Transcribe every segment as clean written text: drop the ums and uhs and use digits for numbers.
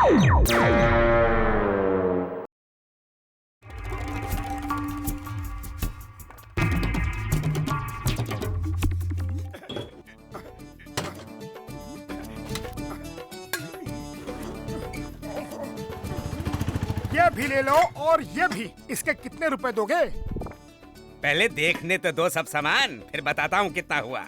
ये भी ले लो और ये भी। इसके कितने रुपए दोगे? पहले देखने तो दो सब सामान, फिर बताता हूँ कितना हुआ।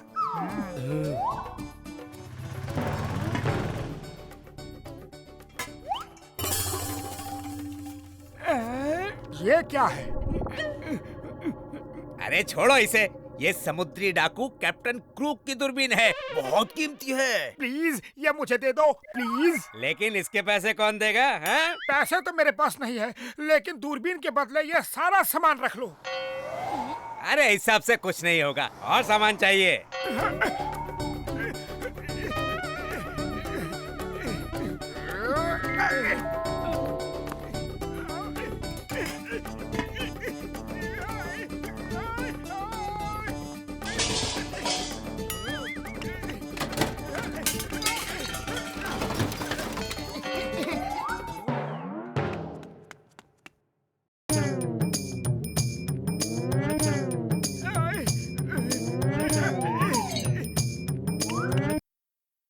ये क्या है? अरे छोड़ो इसे, ये समुद्री डाकू कैप्टन क्रूक की दूरबीन है, बहुत कीमती है। प्लीज ये मुझे दे दो प्लीज। लेकिन इसके पैसे कौन देगा? हाँ? पैसे तो मेरे पास नहीं है, लेकिन दूरबीन के बदले ये सारा सामान रख लो। अरे हिसाब से कुछ नहीं होगा, और सामान चाहिए?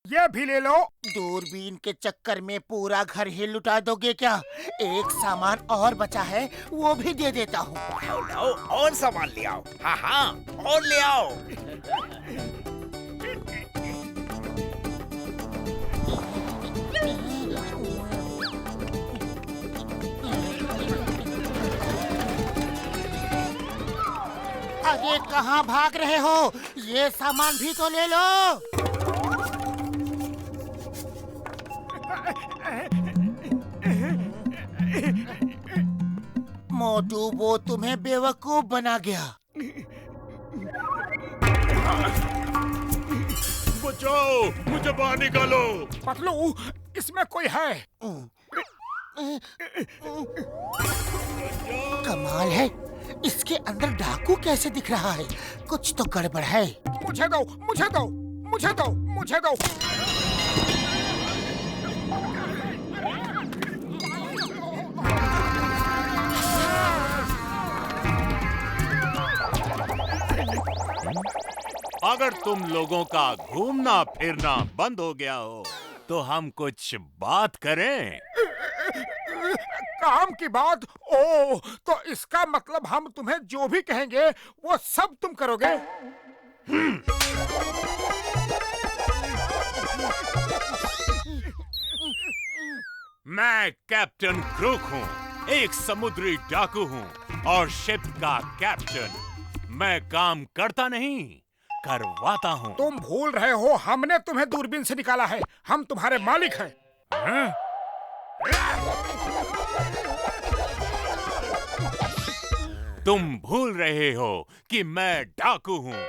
ये भी ले लो। दूरबीन के चक्कर में पूरा घर ही लुटा दोगे क्या? एक सामान और बचा है, वो भी दे देता हूँ। लाओ और सामान ले आओ। हाँ हाँ, और ले आओ। अरे कहाँ भाग रहे हो? ये सामान भी तो ले लो। मोटू वो तुम्हें बेवकूफ बना गया। बचाओ, मुझे बाहर निकालो। पतलू, इसमें कोई है? कमाल है, इसके अंदर डाकू कैसे दिख रहा है? कुछ तो गड़बड़ है। मुझे दो, मुझे दो, मुझे दो, मुझे दो। अगर तुम लोगों का घूमना फिरना बंद हो गया हो तो हम कुछ बात करें। काम की बात? ओ, तो इसका मतलब हम तुम्हें जो भी कहेंगे वो सब तुम करोगे? मैं कैप्टन क्रूक हूँ, एक समुद्री डाकू हूँ और शिप का कैप्टन। मैं काम करता नहीं, करवाता हूँ। तुम भूल रहे हो, हमने तुम्हें दूरबीन से निकाला है। हम तुम्हारे मालिक हैं। हाँ? तुम भूल रहे हो कि मैं डाकू हूँ,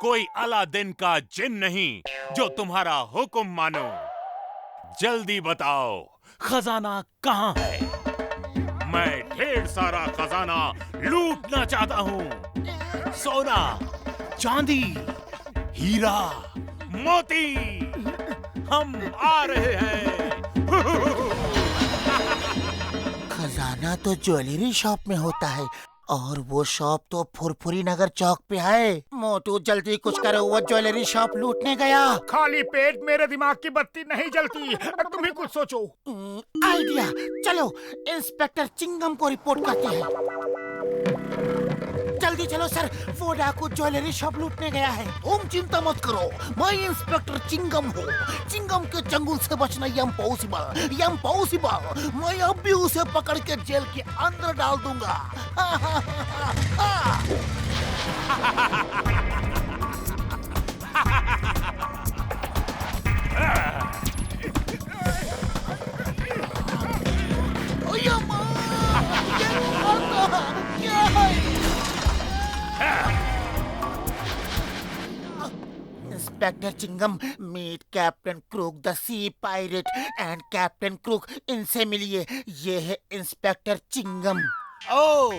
कोई अलादीन का जिन नहीं जो तुम्हारा हुक्म मानो। जल्दी बताओ, खजाना कहाँ है? मैं ढेर सारा खजाना लूटना चाहता हूँ। सोना, चांदी, हीरा, मोती, हम आ रहे हैं। खजाना तो ज्वेलरी शॉप में होता है और वो शॉप तो फुरफुरी नगर चौक पे है। मोटू जल्दी कुछ करो, वो ज्वेलरी शॉप लूटने गया। खाली पेट मेरे दिमाग की बत्ती नहीं जलती। तुम ही कुछ सोचो। आइडिया, चलो इंस्पेक्टर चिंगम को रिपोर्ट करते हैं। जल्दी चलो सर, वो डाकू ज्वेलरी शॉप लूटने गया है। तुम चिंता मत करो, मैं इंस्पेक्टर चिंगम हूँ। चिंगम के चंगुल से बचना इम्पॉसिबल, इम्पॉसिबल। मैं अब भी उसे पकड़ के जेल के अंदर डाल दूंगा। क्या है? Inspector Chingum, meet Captain Crook the sea pirate and Captain Crook, इनसे मिलिए। ये है इंस्पेक्टर चिंगम। ओ,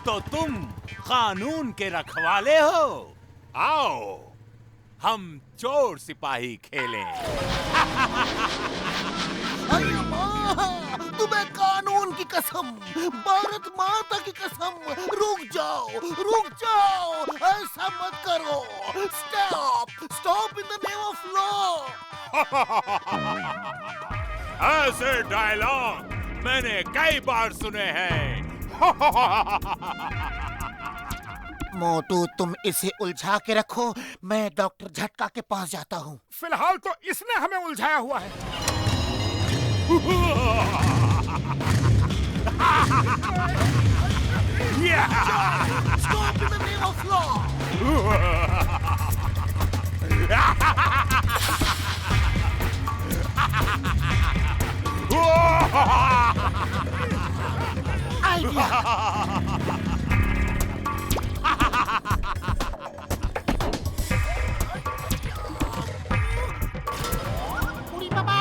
तो तुम कानून के रखवाले हो? आओ, हम चोर सिपाही खेलें। तुम्हें कानून की कसम, भारत माता की कसम, रुक जाओ, ऐसा मत करो। Stop in the name of law. ऐसे डायलॉग मैंने कई बार सुने हैं। मोटू, तुम इसे उलझा के रखो, मैं डॉक्टर झटका के पास जाता हूँ। फिलहाल तो इसने हमें उलझाया हुआ है। Stop in the name of law! बुढ़ी बाबा,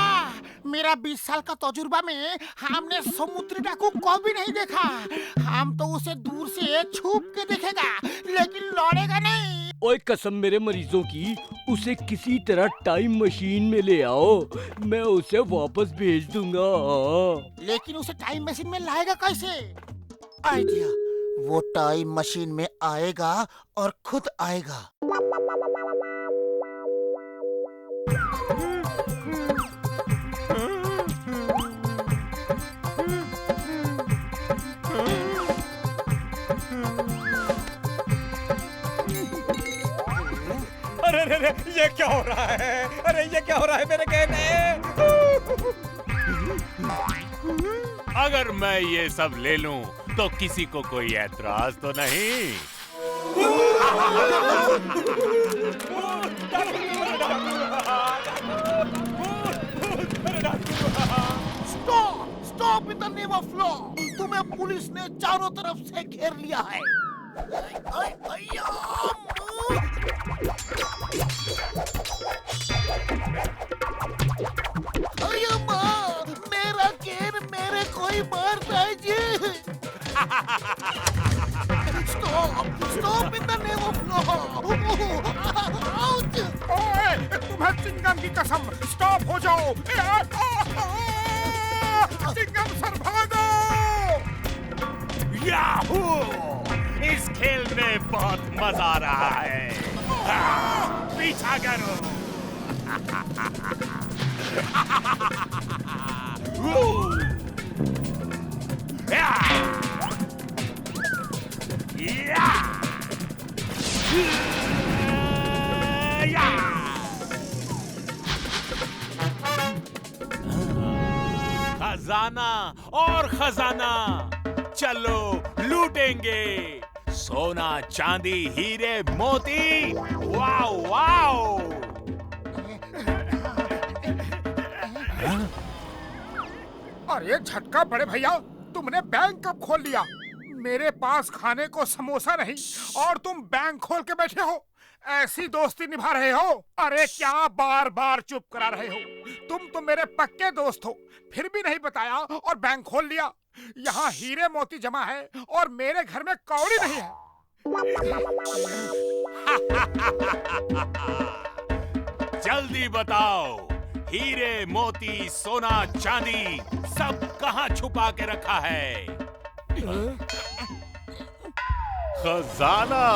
मेरा 20 साल का तजुर्बा में हमने समुद्री डाकू को भी नहीं देखा। हम तो उसे दूर से छुप के देखेगा, लेकिन लौड़ेगा नहीं। ओए कसम मेरे मरीजों की, उसे किसी तरह टाइम मशीन में ले आओ, मैं उसे वापस भेज दूंगा। लेकिन उसे टाइम मशीन में लाएगा कैसे? आइडिया, वो टाइम मशीन में आएगा और खुद आएगा। अरे ये क्या हो रहा है? अरे ये क्या हो रहा है मेरे कहने? अगर मैं ये सब ले लूं तो किसी को कोई ऐतराज तो नहीं? Stop in the name of law. तुम्हें पुलिस ने चारों तरफ से घेर लिया है। अरे माँ, मेरा घेर मेरे कोई मारता है जी। Stop in the name of law. ओए, तुम्हें चिंगम की कसम, स्टॉप हो जाओ। चिंगम सर भागो। याहू! इस खेल में बहुत मजा आ रहा है। पीछा करो। खजाना और खजाना, चलो लूटेंगे। सोना, चांदी, हीरे, मोती। Wow wow! अरे झटका बड़े भैया, तुमने बैंक कब खोल लिया? मेरे पास खाने को समोसा नहीं और तुम बैंक खोल के बैठे हो। ऐसी दोस्ती निभा रहे हो? अरे क्या बार बार चुप करा रहे हो? तुम तो मेरे पक्के दोस्त हो, फिर भी नहीं बताया और बैंक खोल लिया। यहाँ हीरे मोती जमा है और मेरे घर में कौड़ी नहीं है। जल्दी बताओ, हीरे, मोती, सोना, चांदी सब कहाँ छुपा के रखा है? खजाना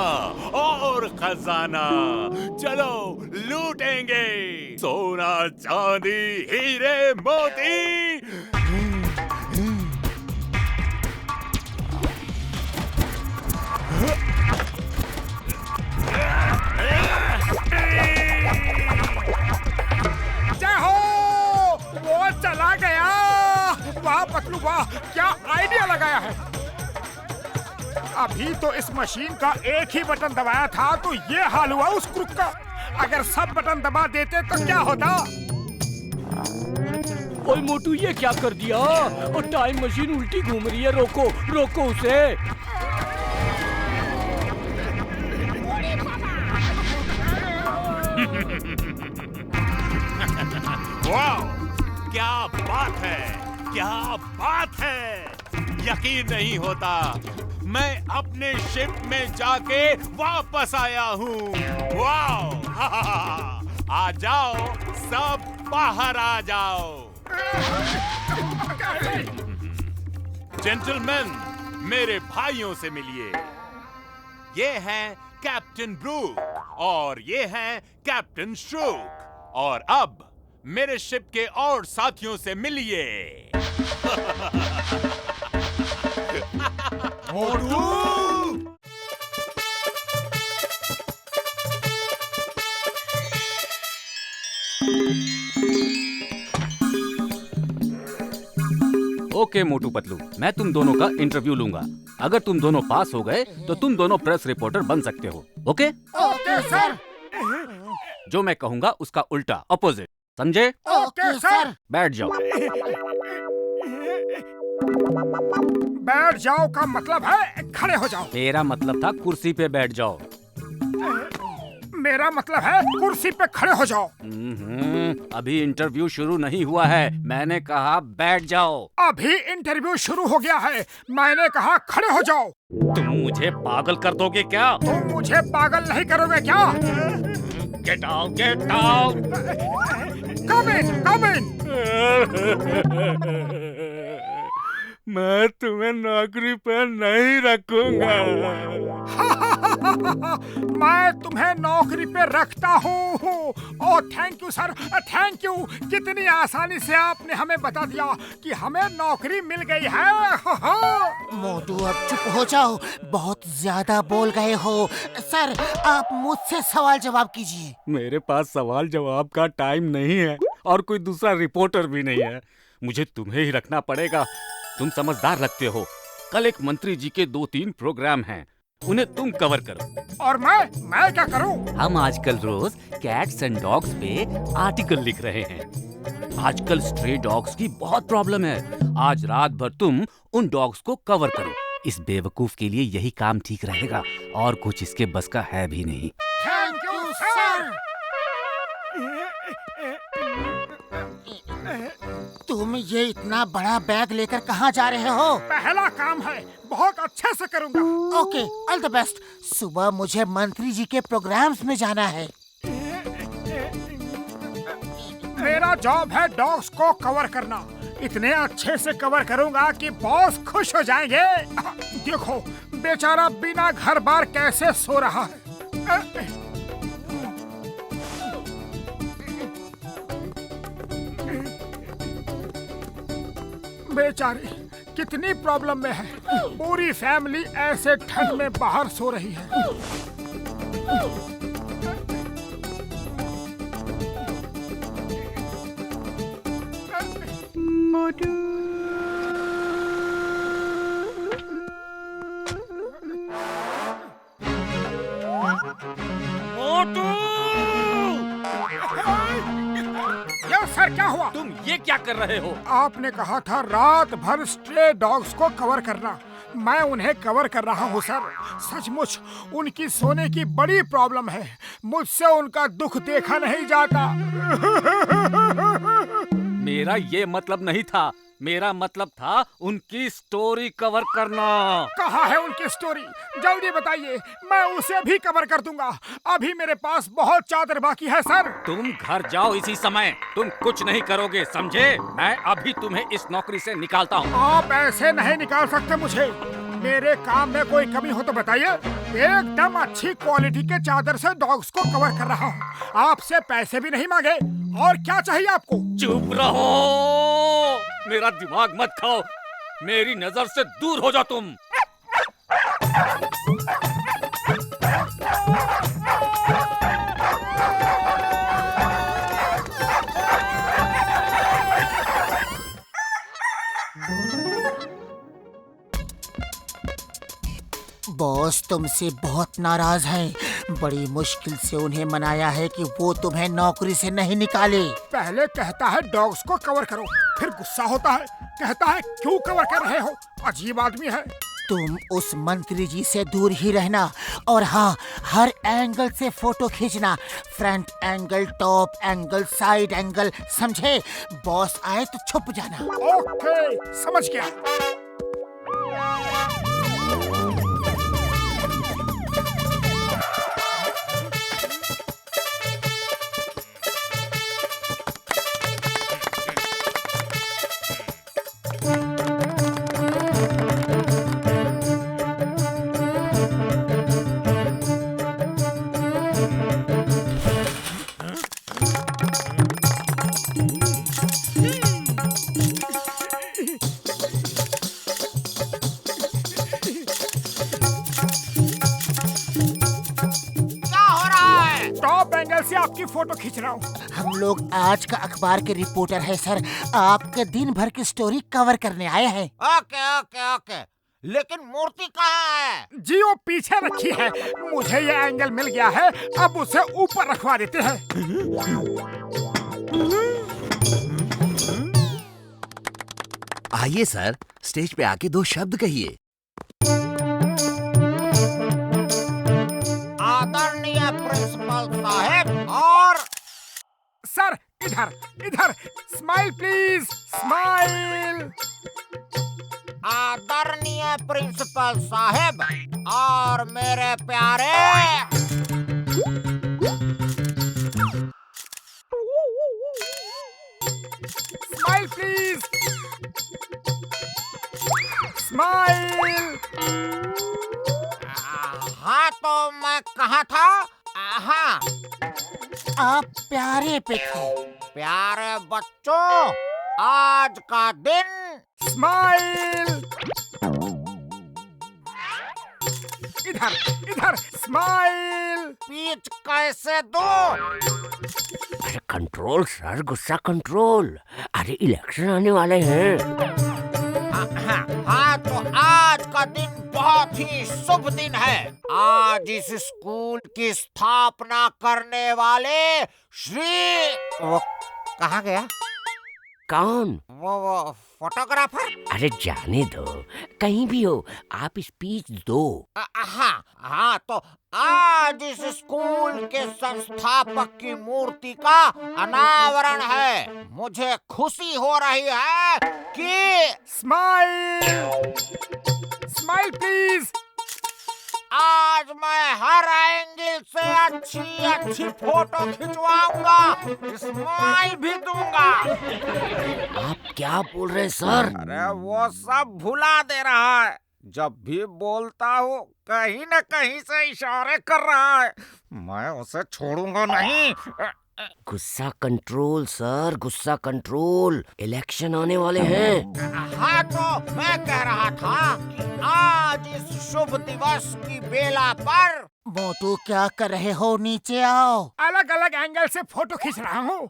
और खजाना, चलो लूटेंगे। सोना, चांदी, हीरे, मोती। जय हो, वो चला गया। वाह पतलू वाह, क्या आइडिया लगाया है। अभी तो इस मशीन का एक ही बटन दबाया था तो ये हाल हुआ उस क्रुक का। अगर सब बटन दबा देते तो क्या होता? ओए मोटू, ये क्या कर दिया? और टाइम मशीन उल्टी घूम रही है, रोको रोको उसे। वाह! क्या बात है, क्या बात है। यकीन नहीं होता, मैं अपने शिप में जाके वापस आया हूँ। वाह! आ जाओ, सब बाहर आ जाओ। जेंटलमैन, मेरे भाइयों से मिलिए। ये हैं कैप्टन ब्रूक और ये हैं कैप्टन श्रूक। और अब मेरे शिप के और साथियों से मिलिए। ओके मोटू पतलू, मैं तुम दोनों का इंटरव्यू लूंगा। अगर तुम दोनों पास हो गए तो तुम दोनों प्रेस रिपोर्टर बन सकते हो। ओके? Okay sir. जो मैं कहूंगा उसका उल्टा, अपोजिट, समझे? Okay sir. बैठ जाओ। बैठ जाओ का मतलब है खड़े हो जाओ। तेरा मतलब था कुर्सी पे बैठ जाओ। मेरा मतलब है कुर्सी पे खड़े हो जाओ। अभी इंटरव्यू शुरू नहीं हुआ है, मैंने कहा बैठ जाओ। अभी इंटरव्यू शुरू हो गया है, मैंने कहा खड़े हो जाओ। तुम मुझे पागल कर दोगे क्या? तुम मुझे पागल नहीं करोगे क्या? Get out, get out. Come in, come in. मैं तुम्हें नौकरी पर नहीं रखूंगा। मैं तुम्हें नौकरी पे रखता हूँ। Oh thank you sir, thank you. कितनी आसानी से आपने हमें बता दिया कि हमें नौकरी मिल गई है। मोटू अब चुप हो जाओ, बहुत ज्यादा बोल गए हो। सर आप मुझसे सवाल जवाब कीजिए। मेरे पास सवाल जवाब का टाइम नहीं है और कोई दूसरा रिपोर्टर भी नहीं है। मुझे तुम्हें ही रखना पड़ेगा। तुम समझदार लगते हो। कल एक मंत्री जी के 2-3 प्रोग्राम हैं, उन्हें तुम कवर करो। और मैं क्या करूं? हम आजकल रोज कैट्स एंड डॉग्स पे आर्टिकल लिख रहे हैं। आजकल स्ट्रे डॉग्स की बहुत प्रॉब्लम है। आज रात भर तुम उन डॉग्स को कवर करो। इस बेवकूफ के लिए यही काम ठीक रहेगा और कुछ इसके बस का है भी नहीं। Thank you sir. तुम ये इतना बड़ा बैग लेकर कहाँ जा रहे हो? पहला काम है, बहुत अच्छे से करूंगा। Okay, all the best. सुबह मुझे मंत्री जी के प्रोग्राम्स में जाना है। मेरा जॉब है डॉग्स को कवर करना। इतने अच्छे से कवर करूंगा कि बॉस खुश हो जाएंगे। देखो बेचारा बिना घर बार कैसे सो रहा है। बेचारी कितनी प्रॉब्लम में है। पूरी फैमिली ऐसे ठंड में बाहर सो रही है। मोटू यस सर, क्या हुआ? तुम ये क्या कर रहे हो? आपने कहा था रात भर स्ट्रे डॉग्स को कवर करना। मैं उन्हें कवर कर रहा हूँ सर। सचमुच उनकी सोने की बड़ी प्रॉब्लम है। मुझसे उनका दुख देखा नहीं जाता। मेरा ये मतलब नहीं था। मेरा मतलब था उनकी स्टोरी कवर करना। कहाँ है उनकी स्टोरी? जल्दी बताइए, मैं उसे भी कवर कर दूंगा। अभी मेरे पास बहुत चादर बाकी है सर। तुम घर जाओ इसी समय। तुम कुछ नहीं करोगे, समझे? मैं अभी तुम्हें इस नौकरी से निकालता हूँ। आप ऐसे नहीं निकाल सकते मुझे। मेरे काम में कोई कमी हो तो बताइए। एकदम अच्छी क्वालिटी के चादर से डॉग्स को कवर कर रहा हूँ। आपसे पैसे भी नहीं मांगे। और क्या चाहिए आपको? चुप रहो, मेरा दिमाग मत खाओ। मेरी नजर से दूर हो जाओ तुम। बॉस तुमसे बहुत नाराज हैं। बड़ी मुश्किल से उन्हें मनाया है कि वो तुम्हें नौकरी से नहीं निकाले। पहले कहता है डॉग्स को कवर करो, फिर गुस्सा होता है, कहता है क्यों कवर कर रहे हो। अजीब आदमी है। तुम उस मंत्री जी से दूर ही रहना। और हाँ, हर एंगल से फोटो खींचना। Front angle, top angle, side angle, समझे? बॉस आए तो छुप जाना। ओके, समझ गया। से आपकी फोटो खींच रहा हूँ। हम लोग आज का अखबार के रिपोर्टर है सर, आपके दिन भर की स्टोरी कवर करने आए हैं। ओके ओके ओके, लेकिन मूर्ति कहाँ है? जी वो पीछे रखी है, मुझे ये एंगल मिल गया है, अब उसे ऊपर रखवा देते हैं। आइए सर, स्टेज पे आके 2 शब्द कहिए। आदरणीय प्रिंसिपल साहब और सर इधर इधर, स्माइल प्लीज, स्माइल। आदरणीय प्रिंसिपल साहब और मेरे प्यारे स्माइल प्लीज, स्माइल। हाँ, तो मैं कहाँ था? हाँ, आप प्यारे पे थे। प्यारे बच्चों, आज का दिन स्माइल। इधर इधर, स्माइल। स्पीच कैसे दो? अरे कंट्रोल सर, गुस्सा कंट्रोल। अरे इलेक्शन आने वाले हैं। हाँ, तो आज का दिन बहुत ही शुभ दिन है। आज इस स्कूल की स्थापना करने वाले श्री, वो कहाँ गया? कौन? वो फोटोग्राफर। अरे जाने दो, कहीं भी हो, आप स्पीच दो। हाँ हाँ, तो आज इस स्कूल के संस्थापक की मूर्ति का अनावरण है। मुझे खुशी हो रही है कि स्माइल, स्माइल प्लीज। आज मैं हर एंगल से अच्छी अच्छी फोटो खिंचवाऊंगा, स्माइल भी दूंगा। आप क्या बोल रहे हैं सर? अरे वो सब भुला दे रहा है। जब भी बोलता हूँ कहीं न कहीं से इशारे कर रहा है। मैं उसे छोड़ूंगा नहीं। गुस्सा कंट्रोल सर, गुस्सा कंट्रोल। इलेक्शन आने वाले हैं। हाँ, तो मैं कह रहा था कि आज इस शुभ दिवस की बेला पर मोटू क्या कर रहे हो? नीचे आओ। अलग अलग एंगल से फोटो खींच रहा हूँ।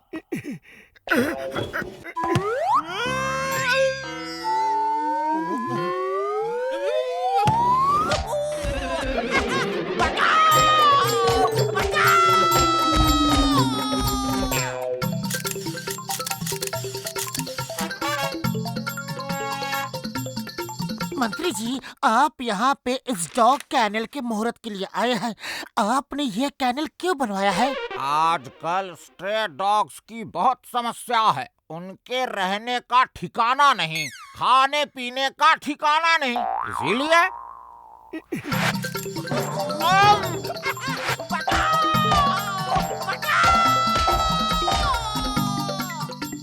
मंत्री जी, आप यहाँ पे इस डॉग कैनल के मुहूर्त के लिए आए हैं। आपने ये कैनल क्यों बनवाया है? आजकल स्ट्रे डॉग्स की बहुत समस्या है। उनके रहने का ठिकाना नहीं, खाने पीने का ठिकाना नहीं, इसीलिए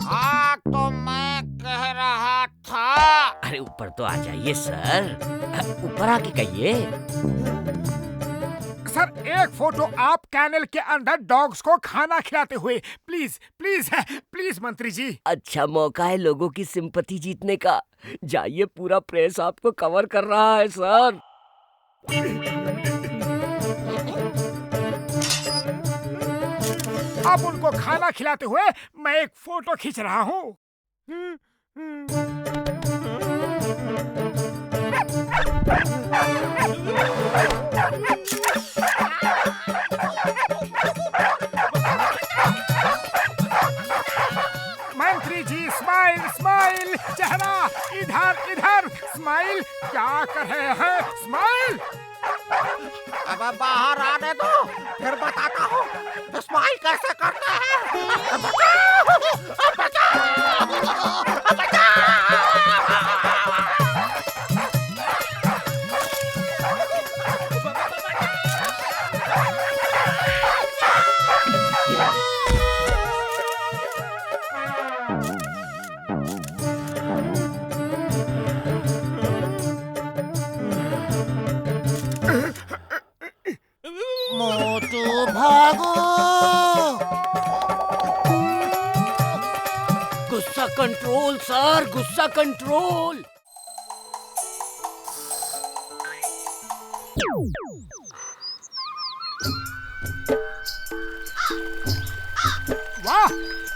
हाँ, तो मैं कह रहा था। अरे ऊपर तो आ जाइए सर, ऊपर आके कहिए। सर एक फोटो आप कैनल के अंदर डॉग्स को खाना खिलाते हुए, प्लीज प्लीज प्लीज मंत्री जी। अच्छा मौका है लोगों की सिंपैथी जीतने का। जाइए, पूरा प्रेस आपको कवर कर रहा है सर। अब उनको खाना खिलाते हुए मैं एक फोटो खींच रहा हूँ। मंत्री जी स्माइल स्माइल, चेहरा इधर इधर, स्माइल। क्या कर रहे हैं? स्माइल। अब बाहर आने दो, फिर बताता हूँ स्माइल कैसे करते हैं। मोटू भागो। गुस्सा कंट्रोल सर, गुस्सा कंट्रोल। वाह,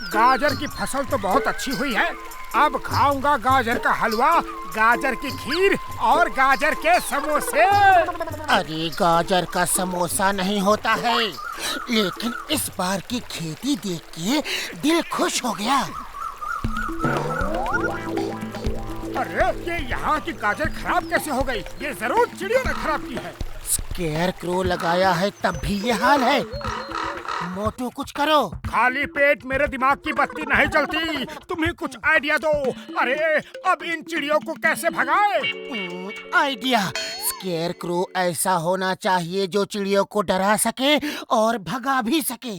गाजर की फसल तो बहुत अच्छी हुई है। अब खाऊंगा गाजर का हलवा, गाजर की खीर और गाजर के समोसे। अरे गाजर का समोसा नहीं होता है, लेकिन इस बार की खेती देख के दिल खुश हो गया। अरे ये यहाँ की गाजर खराब कैसे हो गई? ये जरूर चिड़ियों ने खराब की है। स्केयर क्रो लगाया है तब भी ये हाल है। मोटू कुछ करो। खाली पेट मेरे दिमाग की बत्ती नहीं जलती, तुम ही कुछ आइडिया दो। अरे अब इन चिड़ियों को कैसे भगाए? आइडिया, स्केयर क्रो ऐसा होना चाहिए जो चिड़ियों को डरा सके और भगा भी सके।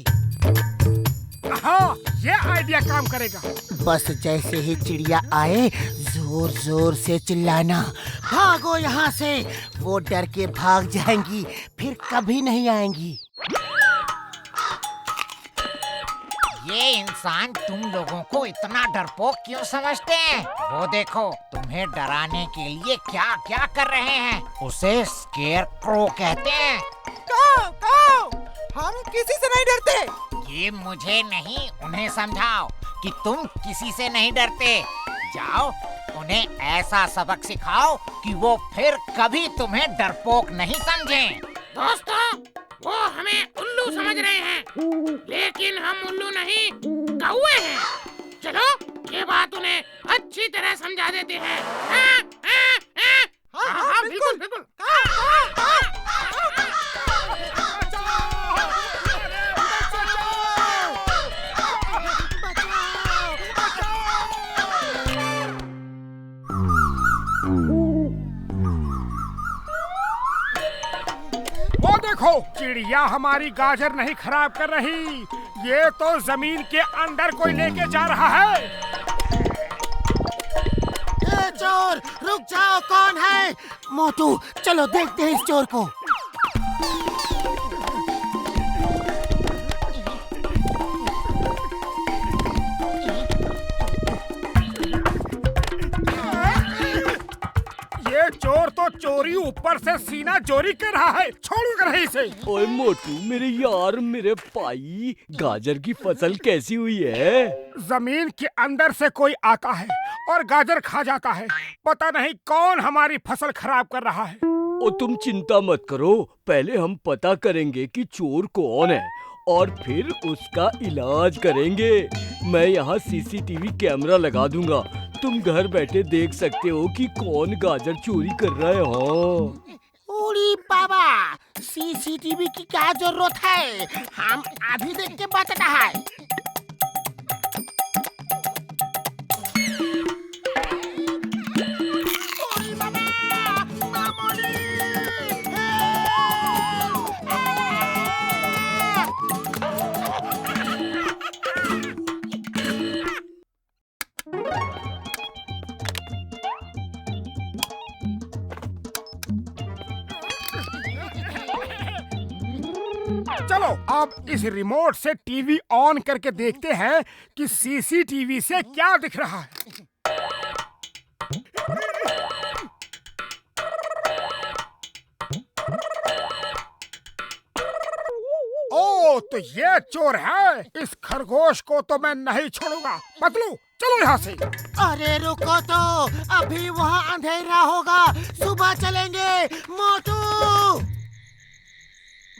हाँ, ये आइडिया काम करेगा। बस जैसे ही चिड़िया आए जोर जोर से चिल्लाना, भागो यहाँ से। वो डर के भाग जाएंगी, फिर कभी नहीं आएंगी। ये इंसान तुम लोगों को इतना डरपोक क्यों समझते हैं? वो देखो, तुम्हें डराने के लिए क्या क्या कर रहे हैं। उसे स्केयर क्रो कहते हैं। हम किसी से नहीं डरते। ये मुझे नहीं, उन्हें समझाओ कि तुम किसी से नहीं डरते। जाओ, उन्हें ऐसा सबक सिखाओ कि वो फिर कभी तुम्हें डरपोक नहीं समझें। दोस्तों, वो हमें उल्लू समझ रहे हैं, लेकिन हम उल्लू नहीं, कौवे हैं। चलो ये बात उन्हें अच्छी तरह समझा देते हैं। हाँ, बिल्कुल बिल्कुल। वो देखो, चिड़िया हमारी गाजर नहीं खराब कर रही, ये तो जमीन के अंदर कोई लेके जा रहा है। ए चोर, रुक जाओ, कौन है? मोटू, चलो देखते हैं इस चोर को। ये चोर तो चोरी ऊपर से सीना चोरी कर रहा है, छोड़ूंगा नहीं इसे। ओए मोटू मेरे यार, मेरे भाई, गाजर की फसल कैसी हुई है? जमीन के अंदर से कोई आता है और गाजर खा जाता है। पता नहीं कौन हमारी फसल खराब कर रहा है। ओ तुम चिंता मत करो, पहले हम पता करेंगे कि चोर कौन है और फिर उसका इलाज करेंगे। मैं यहाँ सीसीटीवी कैमरा लगा दूंगा, तुम घर बैठे देख सकते हो कि कौन गाजर चोरी कर रहा है। हाँ उड़ी बाबा, सीसीटीवी की क्या जरूरत है? हम अभी देख के बताता है। चलो अब इस रिमोट से टीवी ऑन करके देखते हैं कि सीसीटीवी से क्या दिख रहा है। ओ, तो ये चोर है। इस खरगोश को तो मैं नहीं छोड़ूंगा। पतलू, चलो यहाँ से। अरे रुको तो, अभी वहाँ अंधेरा होगा, सुबह चलेंगे। मोटू,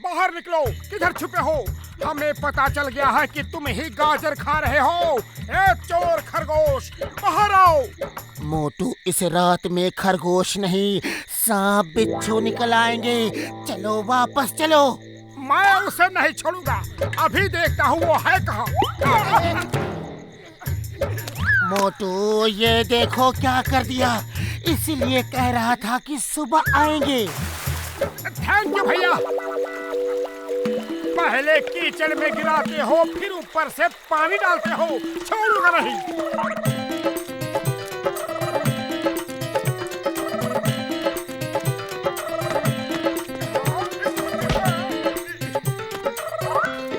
बाहर निकलो, किधर छुपे हो? हमें पता चल गया है कि तुम ही गाजर खा रहे हो। ए चोर खरगोश, बाहर आओ। मोटू, इस रात में खरगोश नहीं, सांप बिच्छू निकल आएंगे। चलो वापस चलो। मैं उसे नहीं छोड़ूंगा, अभी देखता हूँ वो है कहाँ। मोटू, ये देखो क्या कर दिया। इसीलिए कह रहा था कि सुबह आएंगे। थैंक यू भैया। पहले कीचड़ में गिराते हो, फिर ऊपर से पानी डालते हो, छोड़ूंगा नहीं।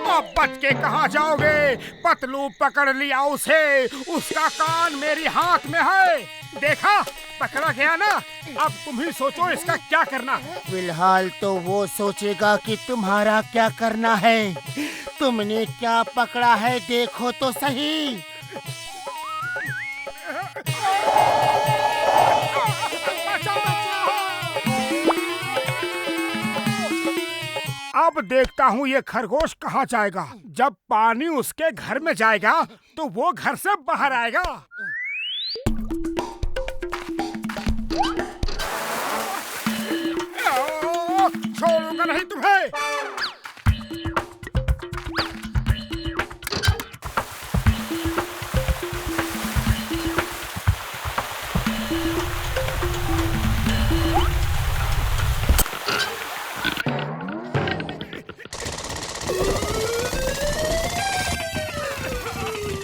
अब बच के कहाँ जाओगे? पतलू पकड़ लिया उसे, उसका कान मेरी हाथ में है। देखा, पकड़ा गया ना। अब तुम ही सोचो इसका क्या करना है। फिलहाल तो वो सोचेगा कि तुम्हारा क्या करना है। तुमने क्या पकड़ा है देखो तो सही। अब देखता हूँ ये खरगोश कहाँ जाएगा। जब पानी उसके घर में जाएगा तो वो घर से बाहर आएगा। छोड़ूंगा नहीं तुम्हें।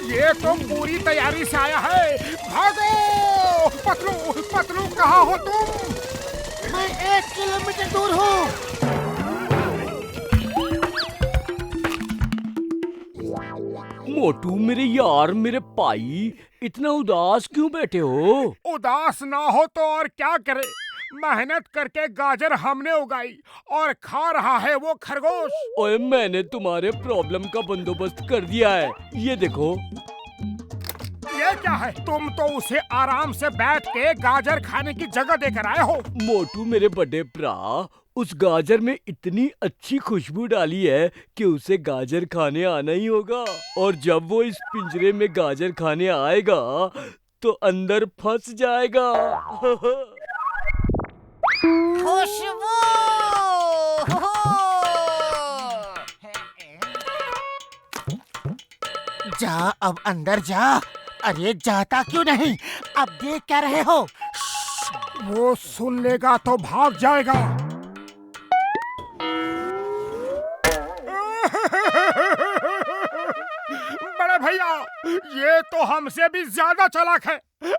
ये तो पूरी तैयारी से आया है। भागो! पतलू, पतलू कहाँ हो तुम? मैं 1 किलोमीटर दूर हूँ। मोटू मेरे यार, मेरे भाई, इतना उदास क्यों बैठे हो? उदास ना हो तो और क्या करे। मेहनत करके गाजर हमने उगाई और खा रहा है वो खरगोश। ओए, मैंने तुम्हारे प्रॉब्लम का बंदोबस्त कर दिया है। ये देखो। ये क्या है? तुम तो उसे आराम से बैठ के गाजर खाने की जगह देकर आए हो। मोटू मेरे बड़े भरा, उस गाजर में इतनी अच्छी खुशबू डाली है कि उसे गाजर खाने आना ही होगा। और जब वो इस पिंजरे में गाजर खाने आएगा तो अंदर फंस जाएगा। खुशबू! जा अब अंदर जा। अरे जाता क्यों नहीं? अब देख क्या रहे हो? वो सुन लेगा तो भाग जाएगा। बड़े भैया, ये तो हमसे भी ज्यादा चालाक है।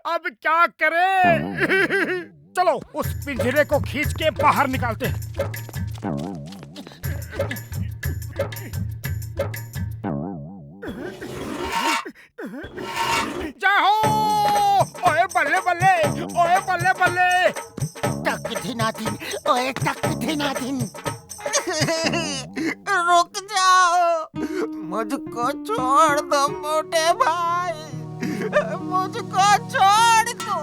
अब क्या करें? चलो उस पिंजरे को खींच के बाहर निकालते हैं। जाओ! ओए बल्ले बल्ले, ओए बल्ले बल्ले। टक धिनाधिन, ओए टक धिनाधिन। रुक जाओ, मुझको छोड़ दो मोटे भाई, मुझको छोड़ दो।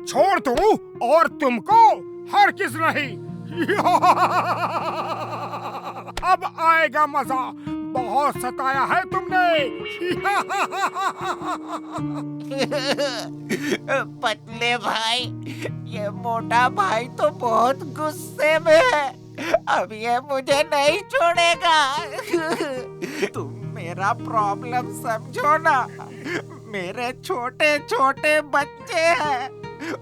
छोड़ दूं और तुमको हरगिज नहीं। अब आएगा मजा। बहुत सताया है तुमने। पतले भाई, ये मोटा भाई तो बहुत गुस्से में है। अब ये मुझे नहीं छोड़ेगा। तुम मेरा प्रॉब्लम समझो ना। मेरे छोटे छोटे बच्चे हैं,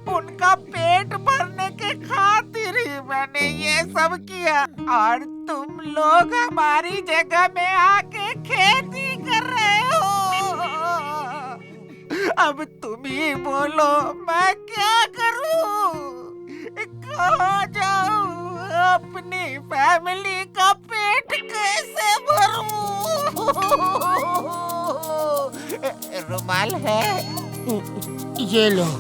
उनका पेट भरने के खातिर ही मैंने ये सब किया। और तुम लोग हमारी जगह में आके खेती कर रहे हो। अब तुम ही बोलो मैं क्या करूं? कहाँ जाऊं? अपनी फैमिली का पेट कैसे भरूं? रुमाल है? ये लो।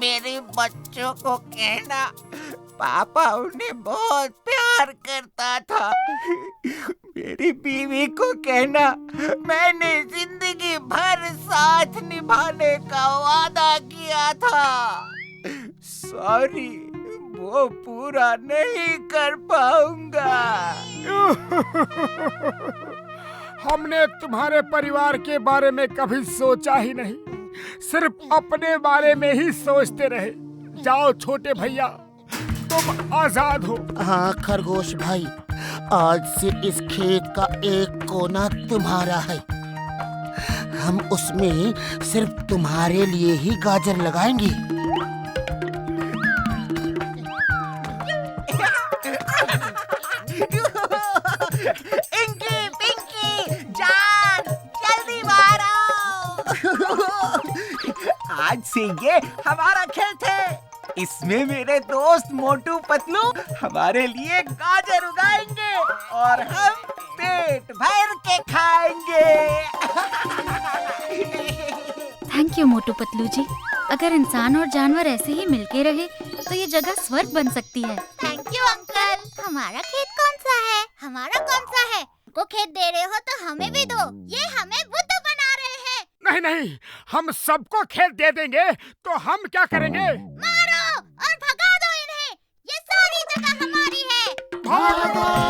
मेरे बच्चों को कहना पापा उन्हें बहुत प्यार करता था। मेरी बीवी को कहना मैंने जिंदगी भर साथ निभाने का वादा किया था। सॉरी, वो पूरा नहीं कर पाऊंगा। हमने तुम्हारे परिवार के बारे में कभी सोचा ही नहीं, सिर्फ अपने बारे में ही सोचते रहे। जाओ छोटे भैया, तुम आजाद हो। हाँ खरगोश भाई, आज से इस खेत का एक कोना तुम्हारा है। हम उसमें सिर्फ तुम्हारे लिए ही गाजर लगाएंगे। इंकी, पिंकी, जान, जल्दी बाहर आओ। आज से ये हमारा खेत है। इसमें मेरे दोस्त मोटू पतलू हमारे लिए गाजर उगाएंगे और हम पेट भर के खाएंगे। थैंक यू मोटू पतलू जी। अगर इंसान और जानवर ऐसे ही मिलके रहे तो ये जगह स्वर्ग बन सकती है। Thank you uncle. हमारा खेत कौन सा है? हमारा कौन सा है? को खेत दे रहे हो तो हमें भी दो। ये हमें बुद्ध बना रहे हैं। नहीं नहीं, हम सबको खेत दे देंगे तो हम क्या करेंगे? मारो और भगा दो इन्हें। ये सारी जगह हमारी है। भागो